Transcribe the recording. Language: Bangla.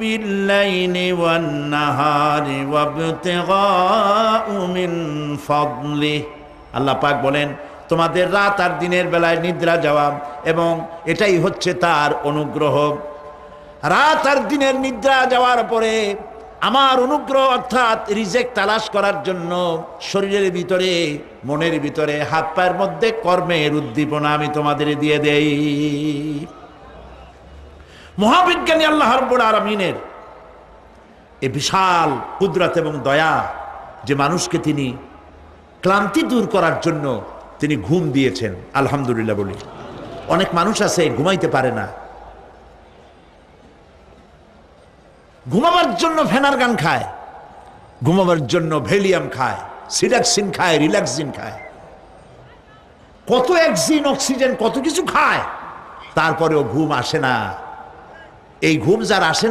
বিল্লাইলি ওয়ান নাহারি ওয়াবতিগাউ মিন ফাদলিহি। আল্লাহ পাক বলেন তোমাদের রাত আর দিনের বেলায় নিদ্রা যাওয়া এবং এটাই হচ্ছে তার অনুগ্রহ। রাত আর দিনের নিদ্রা যাওয়ার পরে আমার অনুগ্রহ অর্থাৎ রিজেক তালাশ করার জন্য শরীরের ভিতরে মনের ভিতরে হাত পায়ের মধ্যে কর্মের উদ্দীপনা আমি তোমাদের দিয়ে দেই। মহাবিজ্ঞানী আল্লাহ রাব্বুল আলামিনের এই বিশাল কুদরত এবং দয়া যে মানুষকে তিনি ক্লান্তি দূর করার জন্য তিনি ঘুম দিয়েছেন, আলহামদুলিল্লাহ বলি। অনেক মানুষ আছে ঘুমাইতে পারে না, ঘুমাবার জন্য ফেনার গান খায়, ঘুমাবার জন্য ভ্যালিয়াম খায়, সিডাক্সিন খায়, রিল্যাক্সিন খায়, কত অ্যাক্সিন অক্সিজেন কত কিছু খায়, তারপরেও ঘুম আসে না। এই ঘুম যার আসে না